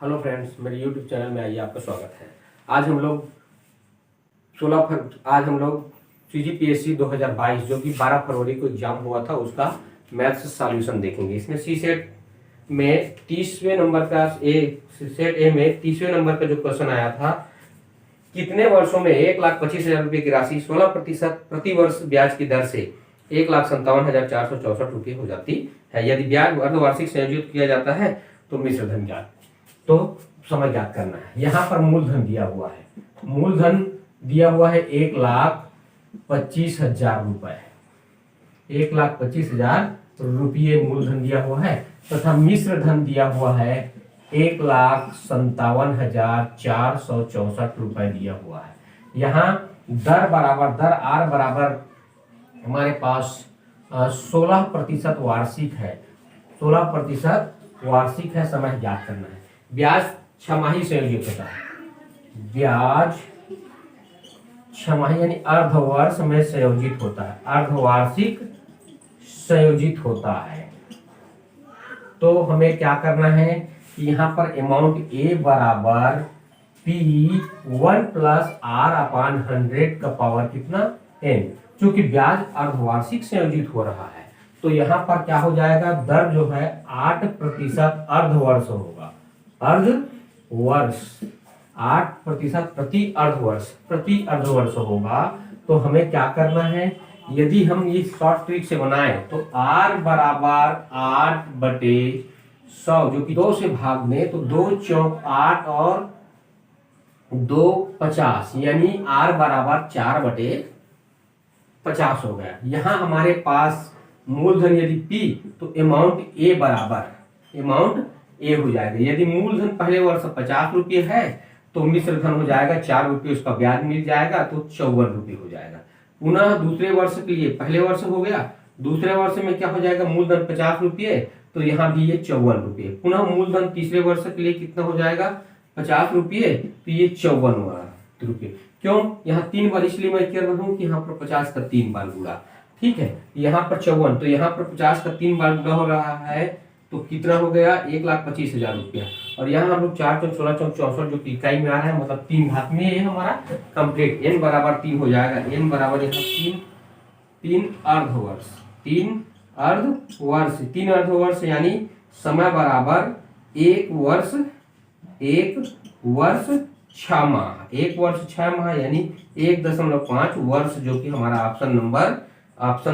Hello friends, मेरे YouTube channel में आइए आपका स्वागत है। आज हम लोग CGPSC 2022 जो कि 12 फरवरी को एग्जाम हुआ था उसका मैथ्स सॉल्यूशन देखेंगे। इसमें सी सेट में 30वें नंबर का सेट ए में 30वें नंबर का जो क्वेश्चन आया था, कितने वर्षों में 1,25,000 रुपये की राशि 16% प्रति वर्ष ब्याज की दर से 1,57,464 रुपये हो जाती है। यदि ब्याज अर्धवार्षिक संयोजित किया जाता है तो मिश्र धन ज्ञात, तो समय ज्ञात करना है। यहाँ पर मूलधन दिया हुआ है, मूलधन दिया हुआ है 1,25,000 रुपए, 1,25,000 रुपये मूलधन दिया हुआ है तथा मिश्र धन दिया हुआ है 1,57,464 रुपए दिया हुआ है। यहाँ दर आर बराबर हमारे पास 16% वार्षिक है, 16% वार्षिक है। समय ज्ञात करना है। ब्याज छमाही संयोजित होता है, ब्याज छमाही यानी अर्धवर्ष में संयोजित होता है, अर्धवार्षिक संयोजित होता है। तो हमें क्या करना है कि यहाँ पर अमाउंट ए बराबर P1 प्लस R अपान 100 का पावर कितना n, क्योंकि ब्याज अर्धवार्षिक संयोजित हो रहा है। तो यहाँ पर क्या हो जाएगा, दर जो है 8% अर्धवर्ष होगा, अर्धवर्ष 8% प्रति अर्धवर्ष होगा। तो हमें क्या करना है, यदि हम ये शॉर्ट ट्रिक से बनाएं तो R बराबर 8/100 जो कि 2 से भाग में, तो 2 चौक 8 और 2 50 यानी R बराबर 4/50 हो गया। यहाँ हमारे पास मूलधन यदि P तो अमाउंट A बराबर अमाउंट ए हो जाएगा। यदि मूलधन पहले वर्ष 50 रुपये है तो मिश्र धन हो जाएगा 4 रुपये, उसका ब्याज मिल जाएगा तो 54 रुपये हो जाएगा। पुनः दूसरे वर्ष के लिए पहले वर्ष हो गया, दूसरे वर्ष में क्या हो जाएगा, मूलधन 50 रुपये तो यहाँ भी ये 54 रुपये। पुनः मूलधन तीसरे वर्ष के लिए कितना हो जाएगा, 50 रुपये तो ये 54 रुपये। क्यों, यहाँ 3 बार इसलिए मैं कह रहा हूँ कि यहाँ पर 50 का 3 बार गुणा, ठीक है। यहाँ पर 54 तो यहाँ पर 50 का 3 बार गुणा हो रहा है तो कितना हो गया, 1,25,000 रुपया। और यहाँ हम लोग 4 चौक 16 चौक 64 जो कि इकाई में आ रहा है, मतलब 3 घात में ये हमारा कंप्लीट n बराबर 3 हो जाएगा। n बराबर यहाँ 3 अर्धवर्ष, 3 अर्धवर्ष यानी समय बराबर 1 वर्ष 6 माह, 1 वर्ष 6 माह यानी 1.5 वर्ष, जो कि हमारा ऑप्शन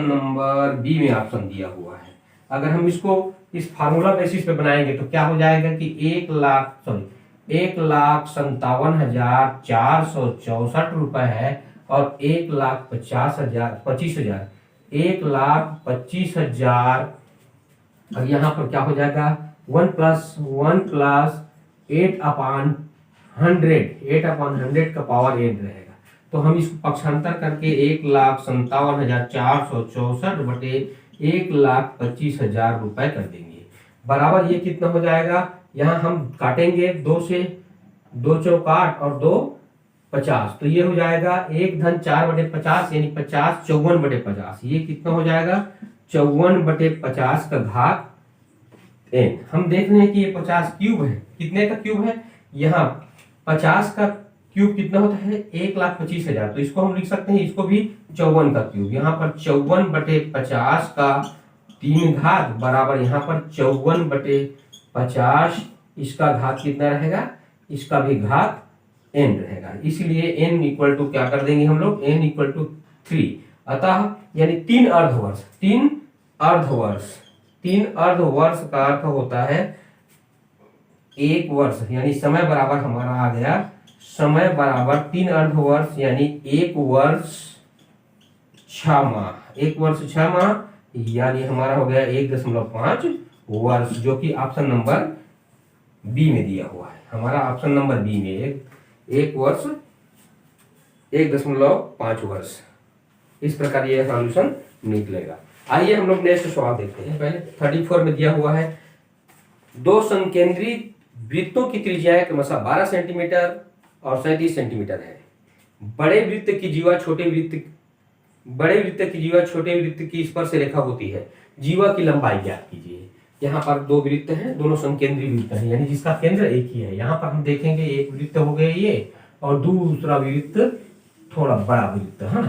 नंबर बी में ऑप्शन दिया हुआ है। अगर हम इसको इस फार्मूला बेसिस पे बनाएंगे तो क्या हो जाएगा कि 1,57,464 रुपए है और 1,25,000 और यहाँ पर क्या हो जाएगा, 1 प्लस 8/100 का पावर 8 रहेगा। तो हम इसको पक्षांतर करके 1,57,464 बटे 1,25,000 रुपए कर देंगे। बराबर ये कितना हो जाएगा, यहाँ हम काटेंगे 2 से, 2 चौक 8 और 2 50 तो ये हो जाएगा 1 धन 4/50 यानी 50 54/50। ये कितना हो जाएगा, 54/50 का घात n। हम देख रहे हैं कि ये 50 क्यूब है, कितने का क्यूब है, यहाँ 50 का क्यूब कितना होता है, 1,25,000। तो इसको हम लिख सकते हैं, इसको भी 54 का क्यूब, यहाँ पर 54/50 का 3 घात बराबर यहाँ पर 54/50, इसका घात कितना रहेगा, इसका भी घात n रहेगा। इसलिए n इक्वल टू क्या कर देंगे हम लोग, n इक्वल टू 3। अतः यानी 3 अर्धवर्ष का अर्थ होता है 1 वर्ष, यानी समय बराबर हमारा आ गया, समय बराबर 3 अर्धवर्ष यानी 1 वर्ष 6 माह, 1 वर्ष 6 माह यानी हमारा हो गया 1.5 वर्ष, जो कि ऑप्शन नंबर बी में दिया हुआ है। हमारा ऑप्शन नंबर बी में 1 वर्ष 1.5 वर्ष, इस प्रकार ये सॉल्यूशन निकलेगा। आइए हम लोग नेक्स्ट सवाल देखते हैं। पहले 34 में दिया हुआ है, 2 संकेंद्री वृत्तों की त्रिज्याएं क्रमशः 12 सेंटीमीटर और 37 सेंटीमीटर है। बड़े वृत्त की जीवा छोटे वृत्त की स्पर्श रेखा होती है। जीवा की लंबाई ज्ञात कीजिए। यहाँ पर दो वृत्त हैं, दोनों समकेंद्रीय वृत्त हैं, यानी जिसका केंद्र एक ही है। यहाँ पर हम देखेंगे एक वृत्त हो गया ये, और दूसरा वृत्त थोड़ा बड़ा वृत्त है ना।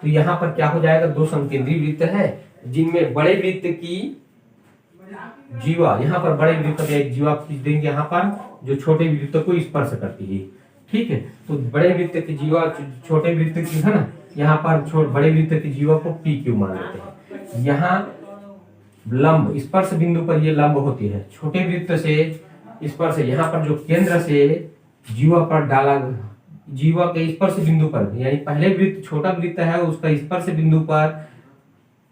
तो यहाँ पर क्या हो जाएगा, दो समकेंद्रीय वृत्त है जिनमें बड़े वृत्त की जीवा, यहाँ पर बड़े वृत्त का एक जीवा खींच देंगे यहाँ पर, जो छोटे वृत्त को स्पर्श करती है। ठीक है, तो बड़े वृत्त की जीवा छोटे वृत्त की है ना, यहाँ पर बड़े वृत्त की जीवा को पी क्यू मान लेते हैं। यहाँ लंब स्पर्श बिंदु पर ये लंब होती है, छोटे वृत्त से स्पर्श, यहाँ पर जो केंद्र से जीवा पर डाला, जीवा के स्पर्श बिंदु पर, यानी पहले वृत्त छोटा वृत्त है उसका स्पर्श बिंदु पर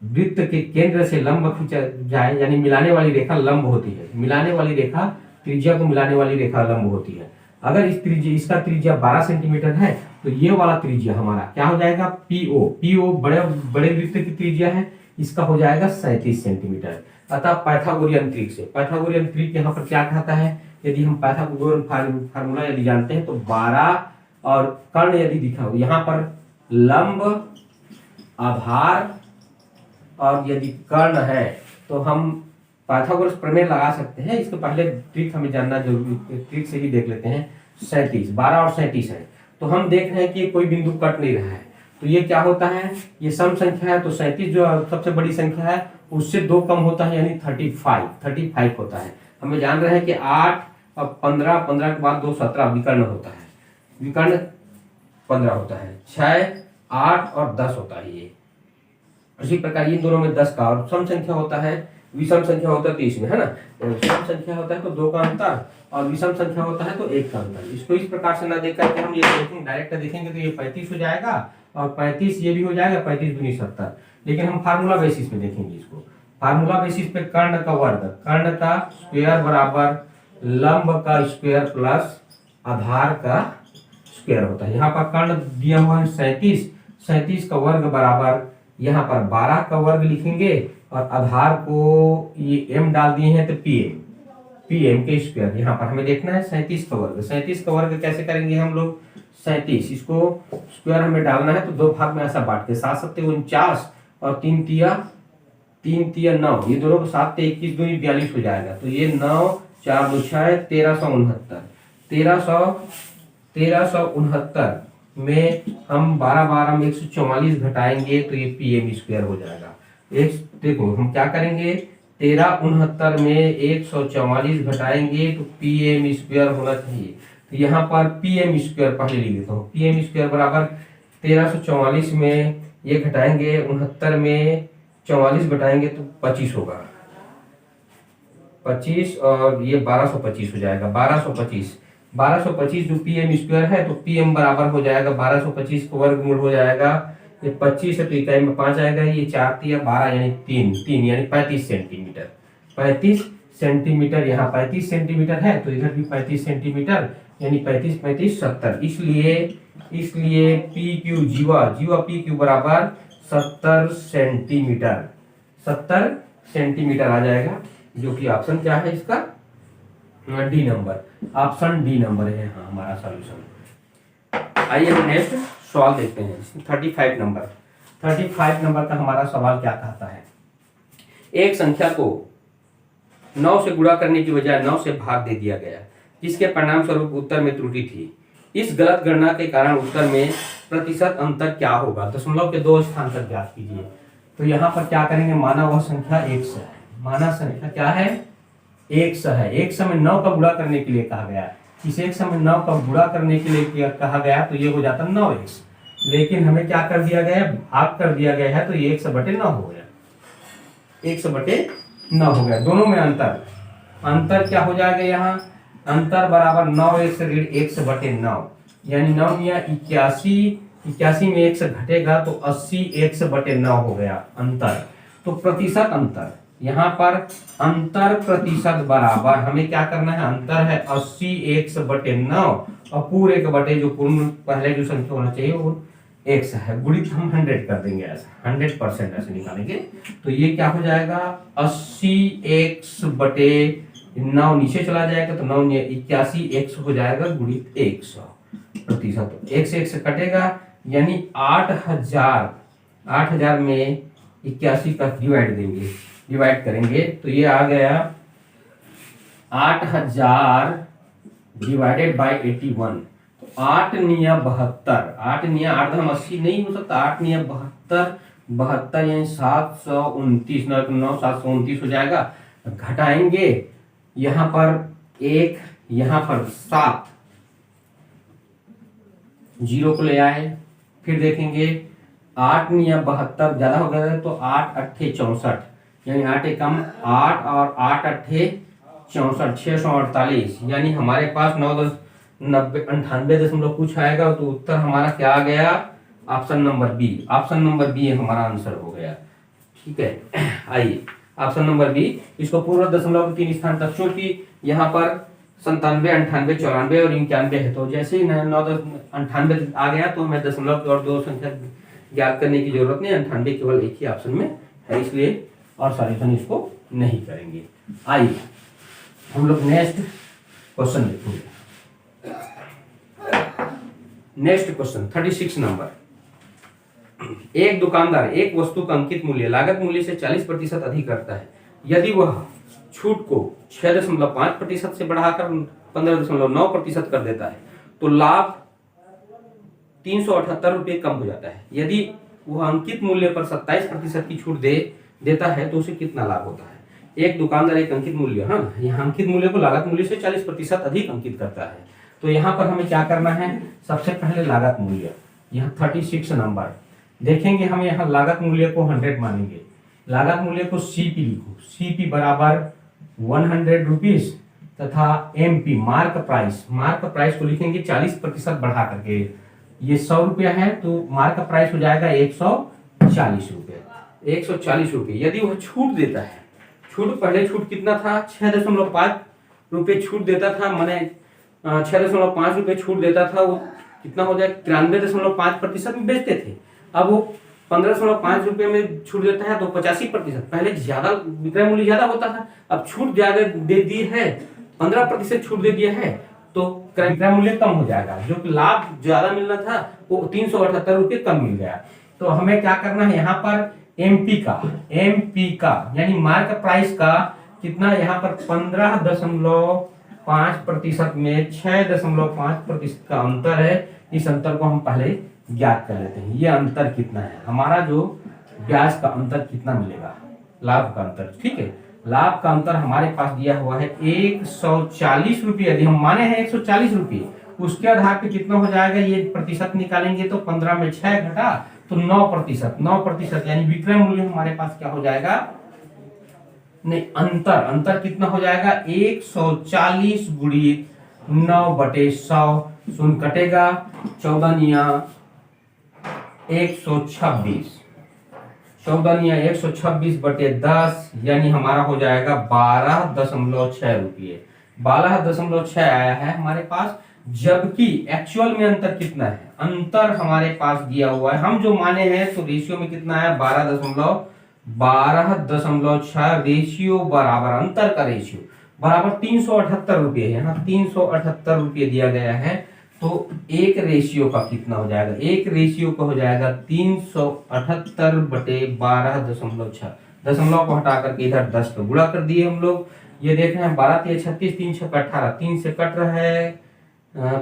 वृत्त के केंद्र से लंब खींचा जाए, यानी मिलाने वाली रेखा लंब होती है। मिलाने वाली रेखा त्रिज्या को मिलाने वाली रेखा लंब होती है। अगर इस त्रिज्या, इसका त्रिज्या 12 सेंटीमीटर है तो ये वाला त्रिज्या हमारा क्या हो जाएगा, पीओ। पीओ बड़े वृत्त की त्रिज्या है, इसका हो जाएगा 37 सेंटीमीटर। अतः पाइथागोरियन ट्रिक से, पाइथागोरियन ट्रिक यहाँ पर क्या कहता है, यदि हम पाइथागोरियन फार्मूला यदि जानते हैं तो 12 और कर्ण यदि दिखा हो यहाँ पर लंब, आधार और यदि कर्ण है तो हम पाइथागोरस प्रमेय लगा सकते हैं। इसके पहले ट्रिक हमें जानना जरूरी, ट्रिक से ही देख लेते हैं। 37, 12 और 37 है, तो हम देख रहे हैं कि कोई बिंदु कट नहीं रहा है, तो ये क्या होता है, ये सम संख्या है, तो 37 जो सबसे बड़ी संख्या है उससे 2 कम होता है, यानी 35 होता है। हमें जान रहे हैं कि 8 और 15, 15 के बाद 2 17 विकर्ण होता है, विकर्ण 15 होता है, 6, 8 और 10 होता है ये। उसी प्रकार इन दोनों में 10 का, और सम संख्या होता है, विषम संख्या होता है 30 में, है ना। सम संख्या होता है तो 2 का अंतर, और विषम संख्या होता है तो 1 का अंतर। इसको इस प्रकार से ना देख करके हम ये देखेंगे, डायरेक्ट देखेंगे तो ये 35 हो जाएगा, और 35 ये भी हो जाएगा, 35 दूनी 70। लेकिन हम फार्मूला बेसिस पे देखेंगे इसको। फार्मूला बेसिस पे कर्ण का वर्ग, कर्ण का स्क्वायर बराबर लंब का स्क्वायर प्लस आधार का स्क्वायर होता है। यहाँ पर कर्ण दिया हुआ है 37 का वर्ग बराबर यहाँ पर 12 का वर्ग लिखेंगे, और आधार को ये m डाल दिए हैं तो pm के स्क्वायर। यहाँ पर हमें देखना है 37 का वर्ग। 37 का वर्ग कैसे करेंगे हम लोग, 37 इसको स्क्वायर हमें डालना है तो 2 भाग में ऐसा बांट के, 7 7 49 और 3 तिया 9, ये दोनों को 7 से 21 दूनी 42 हो जाएगा। तो ये 9 4 2 6 1369 में हम 12 में 144 घटाएंगे तो ये pm स्क्वायर हो जाएगा। एक देखो हम क्या करेंगे, 1369 में 144 घटाएंगे तो pm स्क्वायर होना चाहिए। तो यहाँ पर pm स्क्वायर पहले लिख देता हूँ। pm स्क्वायर बराबर 1344 में ये घटाएंगे, 69 में 44 घटाएंगे तो 25 होगा, 25 और ये 1225 हो जाएगा। 1225 जो pm स्क्वायर है तो pm बराबर हो जाएगा 1225 को वर्गमूल हो जाएगा, ये 25 है तो इकाई में 5 आएगा, ये 4 तिया 12 यानी 3 यानी 35 सेंटीमीटर। 35 सेंटीमीटर, यहाँ 35 सेंटीमीटर है तो इधर भी 35 सेंटीमीटर, यानी 35 35 70। इसलिए पी क्यू जीवा पी क्यू बराबर 70 सेंटीमीटर आ जाएगा, जो कि ऑप्शन क्या है इसका, D number, option D number है हाँ हमारा सॉल्यूशन। आइए हम नेक्स्ट सवाल देखते हैं। 35 नंबर का हमारा सवाल क्या कहता है, एक संख्या को 9 से गुणा करने की बजाय 9 से भाग दे दिया गया, जिसके परिणाम स्वरूप उत्तर में त्रुटि थी। इस गलत गणना के कारण उत्तर में प्रतिशत अंतर क्या होगा, दशमलव के 2 स्थान तक ज्ञात कीजिए। तो यहाँ पर क्या करेंगे, माना वह संख्या 100 है, माना संख्या क्या है 100 है। 100 में 9 का गुणा करने के लिए कहा गया, इस 100 में 9 का गुणा करने के लिए कहा गया तो ये हो जाता 9x, लेकिन हमें क्या कर दिया गया, भाग कर दिया गया है तो ये 100/9 हो गया, 100/9 हो गया। दोनों में अंतर क्या हो जाएगा, यहाँ अंतर बराबर 9x ऋण 100/9, यानी 9 या 81 में 1 घटेगा तो 80x/9 हो गया अंतर। तो प्रतिशत अंतर, यहाँ पर अंतर प्रतिशत बराबर हमें क्या करना है, अंतर है 80x/9 और पूरे के बटे जो पूर्ण पहले जो संख्या होना चाहिए वो x है, गुणित हम 100 कर देंगे, ऐसा 100% ऐसे निकालेंगे तो ये क्या हो जाएगा 80x/9 नीचे चला जाएगा तो 9 81x हो जाएगा गुणित 100 प्रतिशत, x कटेगा, यानी 8000 में 81 का डिवाइड करेंगे तो ये आ गया 8000 डिवाइडेड बाय 81, तो 8 निया 72, 8 निया 8 दम 80 नहीं हो सकता, 8 निया 72, 72 यानी 729, 9 729 हो जाएगा। घटाएंगे यहाँ पर 1, यहाँ पर 7, जीरो को ले आए, फिर देखेंगे 8 निया 72 ज्यादा हो गया है, तो 8 अट्ठे 64, यानी 8 एकम 8 और 8 अट्ठे 64, 648, यानी हमारे पास 98 कुछ आएगा। तो उत्तर हमारा क्या आ गया? Option number B. Option number B हमारा आंसर हो गया। ठीक है, आइए ऑप्शन नंबर बी। इसको पूर्ण दशमलव के 3 स्थान तक, क्योंकि यहाँ पर 97, 98, 94 और 91 है, तो जैसे ही 9, 10, 98 आ गया तो हमें दशमलव की और 2 संख्या ज्ञात करने की जरूरत नहीं। 98 केवल एक ही ऑप्शन में है, इसलिए और सॉल्यूशन इसको नहीं करेंगे। आइए हम लोग नेक्स्ट क्वेश्चन देखेंगे। Next question 36 number. एक दुकानदार एक वस्तु का अंकित मूल्य लागत मूल्य से 40% अधिक रखता है। यदि वह छूट को 6.5% से बढ़ाकर 15.9% कर देता है तो लाभ 378 रुपये कम हो जाता है। यदि वह अंकित मूल्य पर 27% की छूट देता है तो उसे कितना लाभ होता है? एक दुकानदार एक अंकित मूल्य, हाँ, यहाँ अंकित मूल्य को लागत मूल्य से 40% अधिक अंकित करता है। तो यहाँ पर हमें क्या करना है? सबसे पहले लागत मूल्य, यहाँ 36 नंबर देखेंगे। हम यहाँ लागत मूल्य को 100 मानेंगे। लागत मूल्य को सीपी लिखो, सीपी बराबर 100 रुपीज, तथा एमपी मार्क प्राइस को लिखेंगे 40% बढ़ा करके। ये 100 रुपया है तो मार्क प्राइस हो जाएगा 140 रुपये। 140 रुपये। यदि वह छूट देता है, पहले छूट कितना था? 6.5 रुपये छूट देता था, मैंने 6.5 रुपये छूट देता था, वो कितना हो जाए? 93.5% में बेचते थे। अब वो 15.5 रुपये में छूट देता है तो 85%। पहले ज्यादा विक्रय मूल्य ज्यादा होता था, अब छूट ज्यादा दे दी है, 15% छूट दे दिया है, तो विक्रय मूल्य कम हो जाएगा। जो लाभ ज्यादा मिलना था वो 378 रुपये कम मिल गया। तो हमें क्या करना है? यहाँ पर एमपी का यानी मार्क प्राइस का कितना? यहाँ पर 15.5% में 6.5% का अंतर है। इस अंतर को हम पहले ज्ञात कर लेते हैं। ये अंतर कितना है? हमारा जो ब्याज का अंतर कितना मिलेगा? लाभ का अंतर, ठीक है। लाभ का अंतर हमारे पास दिया हुआ है 140 रुपये। यदि हम माने हैं 140 रुपये, उसके आधार पे कितना हो जाएगा? ये प्रतिशत निकालेंगे तो 15 में 6 घटा तो 9%, यानी विक्रय मूल्य हमारे पास क्या हो जाएगा? नहीं, अंतर कितना हो जाएगा? 140 गुणित 9/100, शून्य कटेगा, 14 निया 126, 14/126 यानी हमारा हो जाएगा 12.6 रुपये। 12.6 आया है हमारे पास, जबकि एक्चुअल में अंतर कितना है? अंतर हमारे पास दिया हुआ है, हम जो माने हैं तो रेशियो में कितना है? 12.6 रेशियो बराबर, अंतर का रेशियो बराबर 378 रुपये है। यहाँ 378 रुपये दिया गया है, तो एक रेशियो का कितना हो जाएगा? एक रेशियो का हो जाएगा 378/12.6। दशमलव को हटा करके इधर 10 को गुणा कर दिए हम लोग। ये देख रहे हैं 12 3 36, 3 6 18, 3 से कट रहा है,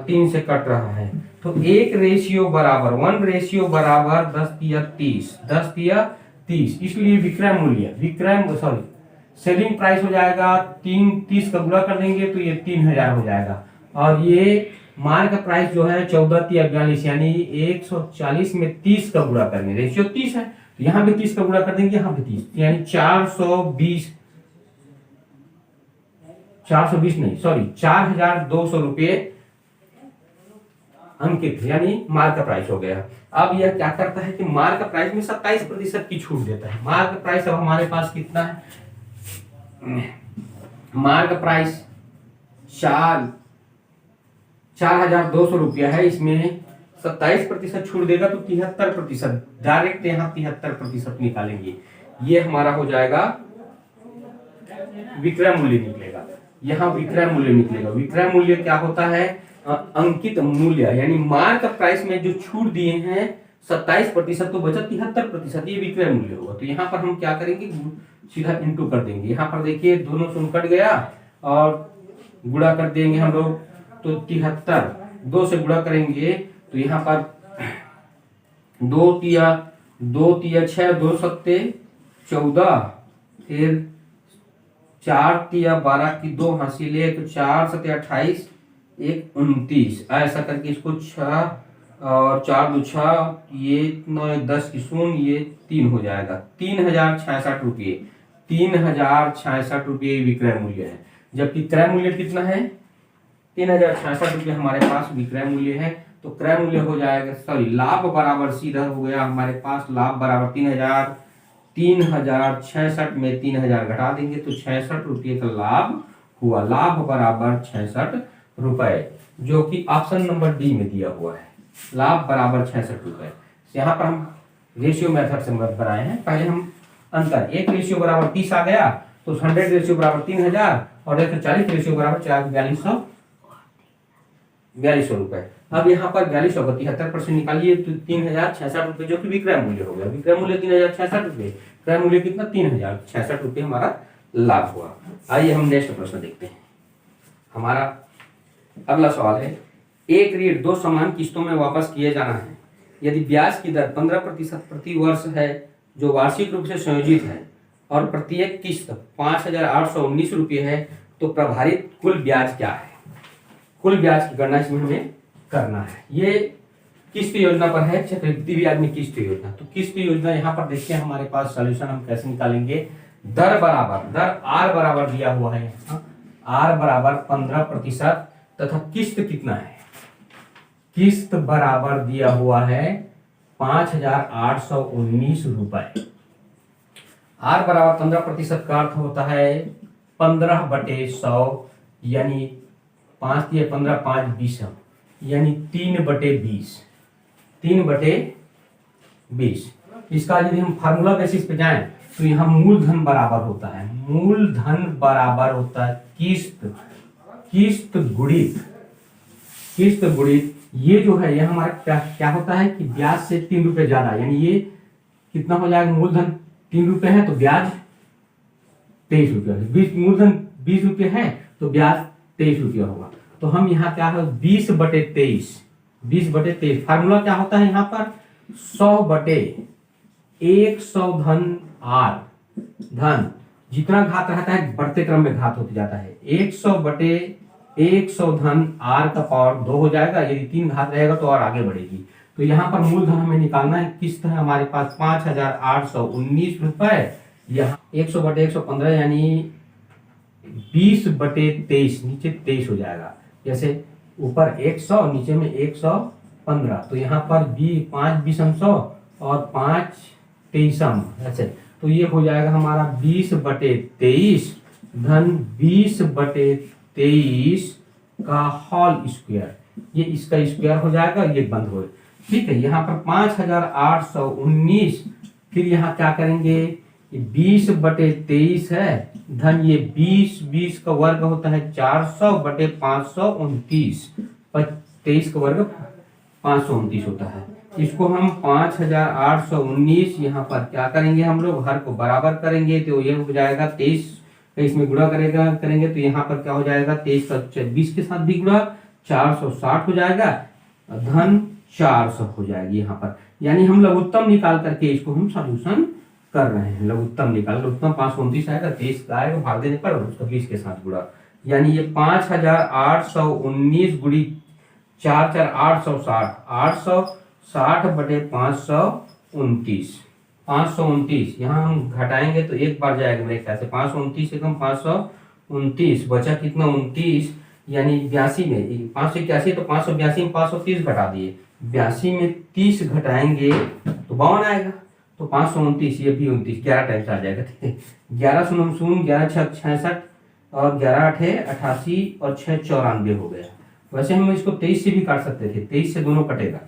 3 से कट रहा है, तो एक रेशियो बराबर 1 रेशियो बराबर 10 तिया 30, इसलिए सेलिंग प्राइस हो जाएगा 30 का गुणा कर देंगे तो ये 3000 हो जाएगा। और ये मार्क प्राइस जो है 14 तिया 42, यानी 140 में 30 का गुणा करेंगे, रेशियो 30 है तो यहाँ भी 30 का गुणा कर देंगे, यहाँ भी 30, यानी 4,200 रुपये अंकित, यानी मार्क प्राइस हो गया। अब यह क्या करता है कि मार्क प्राइस में 27% की छूट देता है। मार्क प्राइस अब हमारे पास कितना है? मार्क प्राइस 4,200 रुपया है, इसमें 27% छूट देगा तो 73%, डायरेक्ट यहाँ 73% निकालेंगे। ये हमारा हो जाएगा विक्रय मूल्य निकलेगा। यहाँ विक्रय मूल्य निकलेगा। विक्रय मूल्य क्या होता है? अंकित मूल्य, यानी मार्क प्राइस में जो छूट दिए हैं 27% तो बचा 73%, ये विक्रय मूल्य होगा। तो यहाँ पर हम क्या करेंगे? सीधा इंटू कर देंगे। यहाँ पर देखिए दोनों शून्य कट गया और गुणा कर देंगे हम लोग तो 73, 2 से गुणा करेंगे तो यहाँ पर 2 तिया 6, 2 सत्ते 14, फिर 4 तिया 12 की 2 हासिले तो 4 सत्ते 28, 1 29, ऐसा करके इसको 6 और 4 दो 6, ये 9 1 10 की 0, ये 3 हो जाएगा। 3066 रुपये, 3066 रुपये विक्रय मूल्य है। जबकि क्रय मूल्य कितना है? 3066 रुपये हमारे पास विक्रय मूल्य है। तो क्रय मूल्य हो जाएगा, सॉरी, लाभ बराबर सीधा हो गया हमारे पास, लाभ बराबर 3066 में 3000 घटा देंगे तो 66 रुपये का लाभ हुआ। लाभ बराबर 66 रुपए, जो कि ऑप्शन नंबर डी में दिया हुआ है। लाभ बराबर 66 रुपए। यहाँ पर हम रेशियो मेथड से बनाए हैं। पहले हम अंतर, 1 रेशियो बराबर 30 आ गया तो 100 रेशियो बराबर 3000 और 140 रेशियो बराबर 4200 रुपए। अब यहाँ पर 4200 का 73% निकालिए तो 3066 रुपए, जो कि विक्रय मूल्य हो गया। विक्रय मूल्य 3066 रुपए, क्रय मूल्य कितना? 3066 रुपए हमारा लाभ हुआ। आइए हम नेक्स्ट प्रश्न देखते हैं। हमारा अगला सवाल है, एक ऋण 2 समान किस्तों में वापस किए जाना है। यदि ब्याज की दर 15% प्रति वर्ष है, जो वार्षिक रूप से संयोजित है, और प्रत्येक किस्त 5819 रुपये है, तो प्रभारित कुल ब्याज क्या है? कुल ब्याज की गणना इसमें हमें करना है। ये किस्त योजना पर है, चक्रवृद्धि ब्याज में किस्त योजना। तो किस्त योजना यहाँ पर देखिए हमारे पास सॉल्यूशन हम कैसे निकालेंगे। दर आर बराबर दिया हुआ है, आर बराबर 15% तथा किस्त कितना है? किस्त बराबर दिया हुआ है 5819 रुपए। आर बराबर 15% का अर्थ होता है 15/100, यानी 5 × 15 5 20, यानी 3/20, 3/20। इसका यदि हम फार्मूला बेसिस पे जाएं तो यहाँ मूलधन बराबर होता है, मूलधन बराबर होता है किस्त गुणित ये जो है, ये हमारा क्या होता है कि ब्याज से 3 रुपए ज्यादा, यानी ये कितना हो जाएगा? मूलधन 3 रुपए है तो ब्याज 23 रुपये, मूलधन 20 रुपये है तो ब्याज 23 रुपये होगा। तो हम यहाँ क्या है 20/23, फार्मूला क्या होता है यहाँ पर? 100/100 धन आर, धन जितना घात रहता है बढ़ते क्रम में घात होते जाता है। 100/100 धन आर का पावर 2 हो जाएगा। यदि 3 घात रहेगा तो और आगे बढ़ेगी। तो यहाँ पर मूलधन हमें निकालना है। किस्त है हमारे पास 5819 रुपए, यहाँ 100/115 यानी 20/23, नीचे 23 हो जाएगा। जैसे ऊपर 100 नीचे में 115, तो यहाँ पर 5 20 100 और 5 23, ऐसे तो ये हो जाएगा हमारा 20/23 धन 20/23 का होल स्क्वायर। ये इसका स्क्वायर हो जाएगा, ये बंद हो। ठीक है, यहाँ पर 5819, फिर यहाँ क्या करेंगे? 20/23 है धन ये 20 का वर्ग होता है 400/529, 23 का वर्ग 529 होता है। इसको हम 5819 यहाँ पर क्या करेंगे? हम लोग हर को बराबर करेंगे तो ये हो जाएगा 23, इसमें गुणा करेंगे तो यहाँ पर क्या हो जाएगा? 23 का 20 के साथ भी गुणा 460 हो जाएगा, धन 400 हो जाएगी यहाँ पर। यानी हम लघुत्तम निकाल करके इसको हम सॉल्यूशन कर रहे हैं। लघुत्तम 529 आएगा, 23 का आएगा, भाग देने पर उसका 20 के साथ गुणा, यानी ये 5819 गुणी 4 4 860, 860/529, 529 यहाँ हम घटाएंगे तो एक बार जाएगा मेरे ख्याल से। 529 से कम 529 बचा कितना? 29, यानी 82 में 581 तो 582 में 530 घटा दिए, 82 में 30 घटाएंगे तो 52 आएगा। तो 529, ये भी 29, 11 टाइम्स आ जाएगा। 11 शून्य 0, 11 6 66 और 11 8 88 और 6 94 हो गया। वैसे हम इसको 23 से भी काट सकते थे, 23 से दोनों कटेगा।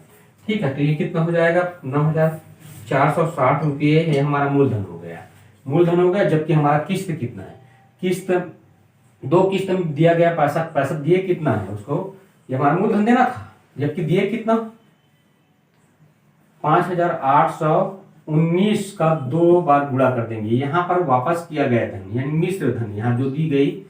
ठीक है, तो ये कितना हो जाएगा? 9460 रुपये, ये हमारा मूलधन हो गया। जबकि हमारा किस्त कितना है? किस्त 2 किस्त में दिया गया पैसा दिए कितना है उसको, ये हमारा मूलधन देना था। जबकि दिए कितना? 5819 का 2 बार गुणा कर देंगे। यहाँ पर वापस किया गया धन यानी मिश्र धन, यहाँ जो दी गई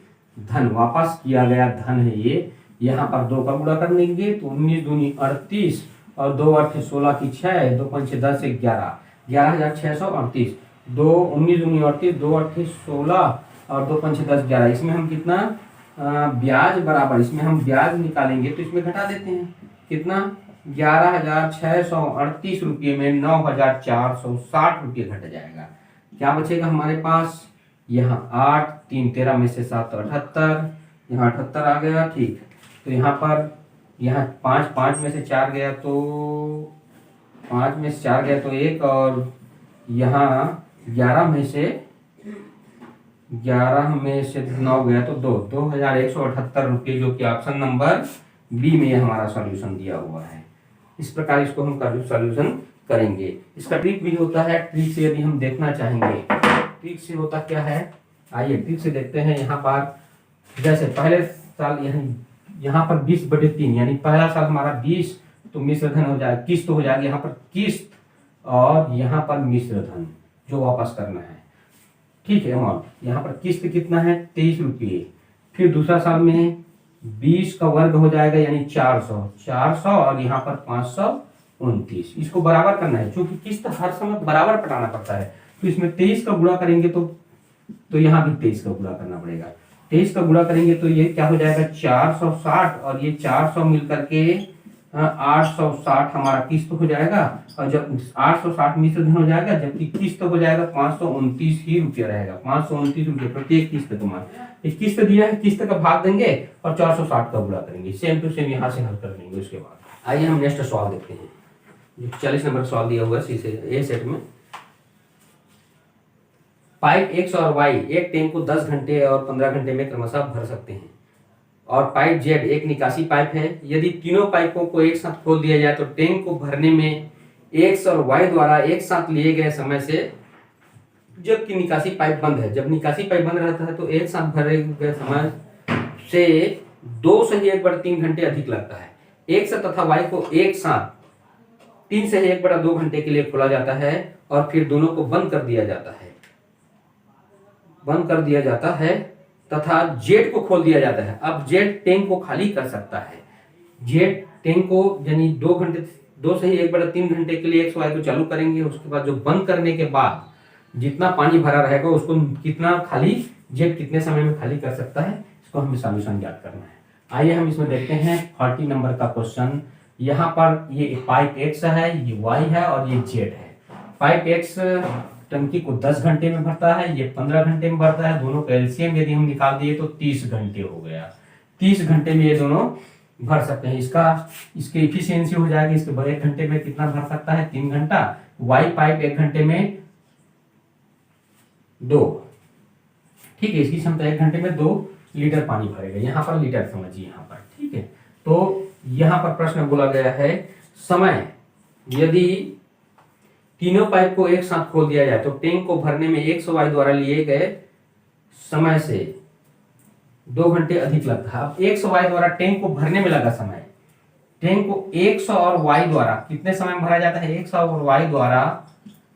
धन वापस किया गया धन है ये। यहाँ पर 2 का गुणा कर लेंगे तो 19 दूनी 38 और 2 8 16 की 6, 2 5 10 11, 11,638। 2 19 दूनी 38, 2 8 16 और 2 5 10 11। इसमें हम कितना ब्याज बराबर, इसमें हम ब्याज निकालेंगे तो इसमें घटा देते हैं कितना 11,638 रुपये में 9,460 रुपये घट जाएगा। क्या बचेगा हमारे पास, यहाँ 8 3 13 में से 7 तो 78, यहाँ 78 आ गया। ठीक, तो यहाँ पर यहाँ 5 में से 4 गया तो 5 में से 4 गया तो 1, और यहाँ 11 में से 9 गया तो 2, 2,178 रुपये, जो कि ऑप्शन नंबर बी में हमारा सॉल्यूशन दिया हुआ है। इस प्रकार इसको हम सॉल्यूशन करेंगे। इसका ट्रिक भी होता है, ट्रिक से यदि हम देखना चाहेंगे, ट्रिक से होता क्या है, आइए ट्रिक से देखते हैं। यहाँ पर जैसे पहले साल यहाँ पर 20/3 यानी पहला साल हमारा 20, तो मिश्र धन हो जाएगा, किस्त हो जाएगी यहाँ पर किस्त, और यहाँ पर मिश्र धन जो वापस करना है। ठीक है, अमाउंट यहाँ पर किस्त कितना है 23 रुपये। फिर दूसरा साल में 20 का वर्ग हो जाएगा यानी 400 और यहाँ पर 529। इसको बराबर करना है, क्योंकि किस्त हर समय बराबर पटाना पड़ता है। तो इसमें 23 का गुणा करेंगे तो यहाँ भी 23 का गुणा करना पड़ेगा। 23 का गुणा करेंगे तो ये क्या हो जाएगा 460, और ये 400 मिलकर के 860 हमारा किस्त हो जाएगा, और जब 860 मिश्र धन हो जाएगा, जबकि किस्त हो जाएगा 529 ही रुपया रहेगा। 529 रुपये प्रत्येक किस्त तुम्हारा, एक किस्त दिया है, किस्त का भाग देंगे और 460 का गुणा करेंगे। सेम टू सेम यहाँ से हल कर लेंगे। उसके बाद आइए हम नेक्स्ट सवाल देखते हैं, जो 40 नंबर सवाल दिया हुआ है ए सेट में। पाइप X और Y एक टैंक को 10 घंटे और 15 घंटे में क्रमशः भर सकते हैं, और पाइप Z एक निकासी पाइप है। यदि तीनों पाइपों को एक साथ खोल दिया जाए तो टैंक को भरने में X और Y द्वारा एक साथ लिए गए समय से, जबकि निकासी पाइप बंद है, जब निकासी पाइप बंद रहता है तो एक साथ भरे गए समय से 2 से 1/3 घंटे अधिक लगता है। X तथा Y को एक साथ 3 से 1/2 घंटे के लिए खोला जाता है और फिर दोनों को बंद कर दिया जाता है तथा जेट को खोल दिया जाता है। अब जेट टैंक को खाली कर सकता है। जेट टैंक को यानी 2 से 1/3 घंटे के लिए XY को चालू करेंगे, उसके बाद जो बंद करने के बाद जितना पानी भरा रहेगा उसको कितना खाली, जेट कितने समय में खाली कर सकता है, इसको हमें सॉल्यूशन ज्ञात करना है। आइए हम इसमें देखते हैं 40 नंबर का क्वेश्चन। यहाँ पर ये पाइप X है, ये Y है और ये जेट है। पाइप X टंकी को 10 घंटे में भरता है, ये 15 घंटे में भरता है। दोनों का एलसीएम यदि हम निकाल दिए तो 30 घंटे हो गया। 30 घंटे में ये दोनों भर सकते हैं। इसकी इफिशियंसी हो जाएगी, इसके बाद 1 घंटे में कितना भर सकता है 3 घंटा। वाई पाइप 1 घंटे में 2, ठीक है, इसकी क्षमता 1 घंटे में 2 लीटर पानी भरेगा। यहाँ पर लीटर समझिए यहाँ पर, ठीक है। तो यहाँ पर प्रश्न बोला गया है समय, यदि तीनों पाइप को एक साथ खोल दिया जाए तो टैंक को भरने में XY द्वारा लिए गए समय से 2 घंटे अधिक लगता है। अब XY द्वारा टैंक को भरने में लगा समय, टैंक को X और Y द्वारा कितने समय में भरा जाता है, X और Y द्वारा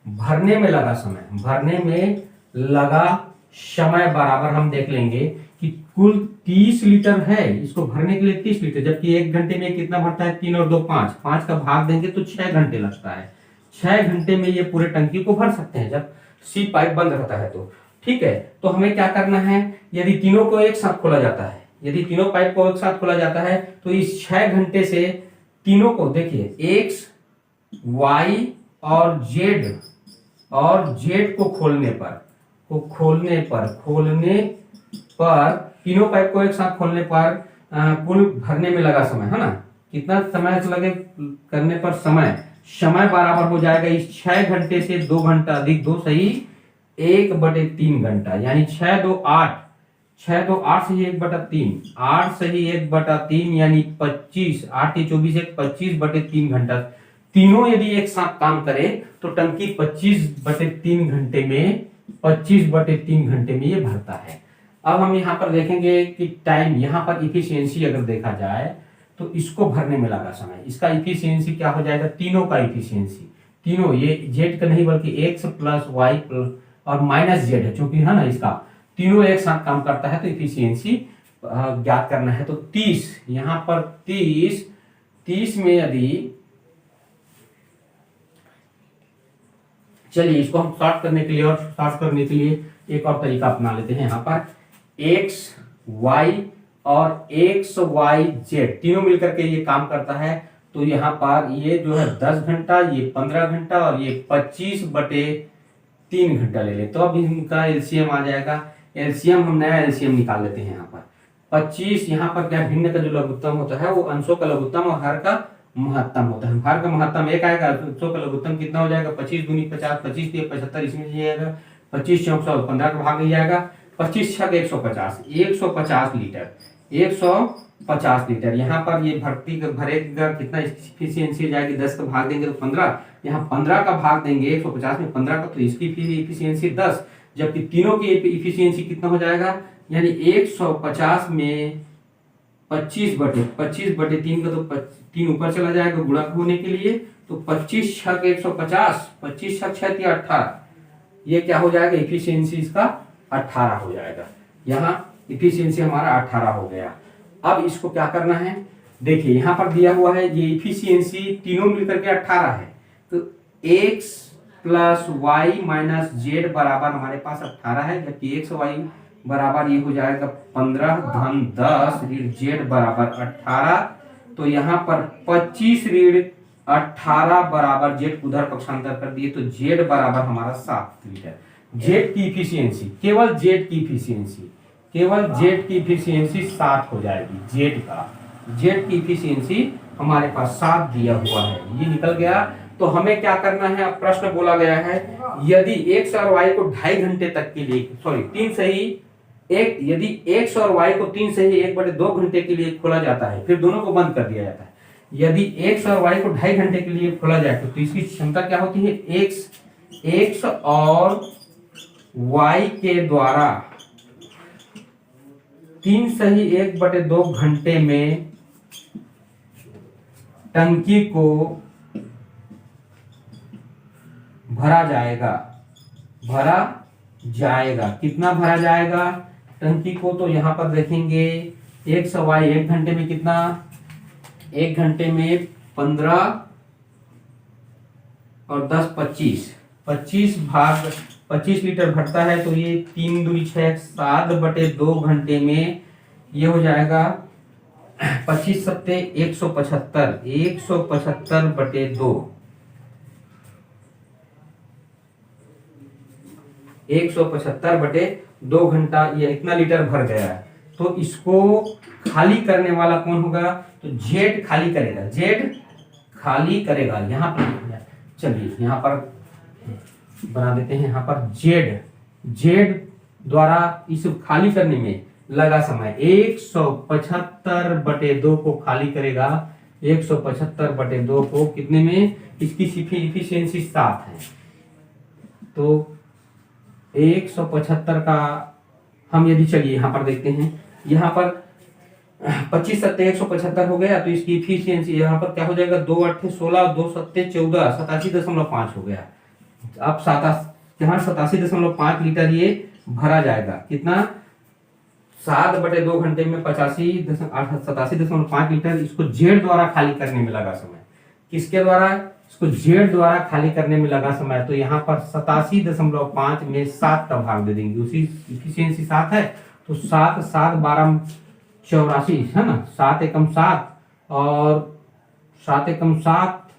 भरने में लगा समय, भरने में लगा समय बराबर हम देख लेंगे कि कुल 30 लीटर है, इसको भरने के लिए 30 लीटर, जबकि 1 घंटे में कितना भरता है 3 और 2 5, 5 का भाग देंगे तो 6 घंटे लगता है। 6 घंटे में ये पूरे टंकी को भर सकते हैं जब सी पाइप बंद रहता है तो, ठीक है। तो हमें क्या करना है, यदि तीनों को एक साथ खोला जाता है, यदि तीनों पाइप को एक साथ खोला जाता है तो इस 6 घंटे से तीनों को देखिए X, Y और Z को खोलने पर तीनों पाइप को एक साथ खोलने पर कुल भरने में लगा समय है ना, कितना समय लगे करने पर समय बराबर हो जाएगा इस 6 घंटे से 2 घंटा अधिक 2 सही 1/3 घंटा, यानी 6 2 8 से 1/3, 8 सही 1/3 यानी 25, 8 × 24 25/3 घंटा। तीनों यदि एक साथ काम करे तो टंकी 25/3 घंटे में ये भरता है। अब हम यहाँ पर देखेंगे कि टाइम, यहाँ पर इफिशियंसी अगर देखा जाए तो इसको भरने में लगा समय, इसका इफिशियंसी क्या हो जाएगा, तीनों का इफिशियंसी, तीनों ये जेड का नहीं बल्कि X + Y और -Z है, चूंकि है ना इसका, तीनों एक साथ काम करता है तो इफिशियंसी ज्ञात करना है। तो 30 यहाँ पर 30 में यदि, चलिए इसको हम सॉर्ट करने के लिए एक और तरीका अपना लेते हैं। यहाँ पर x y और x y z तीनों मिलकर के ये काम करता है। तो यहाँ पर ये जो है 10 घंटा, ये 15 घंटा और ये 25/3 घंटा ले ले, तो अब इनका एलसीएम आ जाएगा। एलसीएम हम नया एलसीएम निकाल लेते हैं। यहाँ पर 25, यहाँ पर क्या भिन्न का जो लघुत्तम होता है वो अंशों का लघुत्तम और हर का महत्तम होता है। हर का महत्तम एक आएगा, अंशों का लघुत्तम कितना हो जाएगा, 25 दूनी 50, 25 दिए 75, इसमें जाएगा 25 चौक 15 का भाग नहीं जाएगा, 25 छक 150 लीटर, 150 लीटर। यहाँ पर ये भरेगा कितना इफिशियंसी जाएगी, 10 का भाग देंगे तो 15, यहाँ 15 का भाग देंगे 150 में 15 का, तो इसकी इफिशियंसी 10, जबकि तीनों की इफिशियंसी कितना हो जाएगा, यानी 150 में 25/3 का, तो 3 ऊपर चला जाएगा गुणक होने के लिए, तो 25 छक 150, 25 छक 6 18, ये क्या हो जाएगा, इफिशियंसी इसका 18 हो जाएगा। यहाँ इफिशियंसी हमारा 18 हो गया। अब इसको क्या करना है, देखिए यहाँ पर दिया हुआ है ये इफिशियंसी तीनों मिलकर के 18 है, तो x plus y minus z बराबर हमारे पास 18 है, जबकि x y बराबर ये हो जाएगा 15 धन 10 ऋण जेड बराबर 18। तो यहाँ पर 25 ऋण 18 बराबर जेड उधर पक्षांतर कर दिए, तो जेड बराबर हमारा 7 लीटर। जेड की इफिशियंसी, केवल जेड की इफिशियंसी 7 हो जाएगी। जेड की इफिशियंसी हमारे पास 7 दिया हुआ है, ये निकल गया। तो हमें क्या करना है, अब प्रश्न बोला गया है यदि x और y को 2.5 घंटे तक के लिए, सॉरी 3 से ही एक, यदि x और y को 3 से ही 1/2 घंटे के लिए खोला जाता है, फिर दोनों को बंद कर दिया जाता है। यदि x और y को 2.5 घंटे के लिए खोला जाए तो इसकी क्षमता क्या होती है, x और y के द्वारा 3 से ही 1/2 घंटे में टंकी को भरा जाएगा। कितना भरा जाएगा टंकी को, तो यहाँ पर देखेंगे x और y 1 घंटे में कितना, 1 घंटे में 15 और 10 25 लीटर भरता है। तो ये 3 दूनी 6 7/2 घंटे में ये हो जाएगा 25 सत्ते 175, 175/2, 175/2 घंटा, ये इतना लीटर भर गया है। तो इसको खाली करने वाला कौन होगा, तो जेड खाली करेगा। यहाँ पर चलिए यहाँ पर बना देते हैं, यहाँ पर जेड द्वारा इस खाली करने में लगा समय 175/2 को खाली करेगा। 175/2 को कितने में, इसकी इफिशियंसी 7 है, तो 175 का हम यदि, चलिए यहाँ पर देखते हैं, यहाँ पर 25 सत्ते 175 हो गया, तो इसकी इफिशियंसी यहाँ पर क्या हो जाएगा, 2 8 16 2 सत्ते 14 87.5 हो गया। अब 87.5 लीटर ये भरा जाएगा। कितना, 7/2 घंटे में 87.5 लीटर। इसको जेड द्वारा खाली करने में लगा समय, किसके द्वारा, इसको जेड द्वारा खाली करने में लगा समय। तो यहाँ पर 87.5 में 7 का भाग दे देंगे, उसी इफिशियंसी 7 है, तो 7 7 12 84 है ना, 7 एकम 7 और 7 एकम 7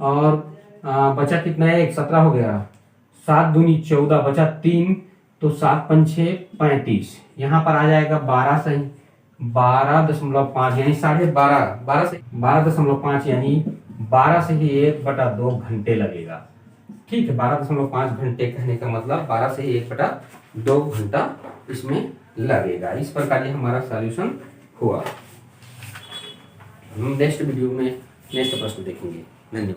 और बचा कितना है, 17 हो गया, 7 दूनी 14 बचा 3, तो 7 पंचे 35, यहाँ पर आ जाएगा 12 से 12.5 यानी 12.5 यानी 12 से ही 1/2 घंटे लगेगा। ठीक है, 12.5 घंटे कहने का मतलब 12 से ही 1/2 घंटा इसमें लगेगा। इस प्रकार ये हमारा सॉल्यूशन हुआ। हम नेक्स्ट वीडियो में नेक्स्ट प्रश्न देखेंगे। धन्यवाद।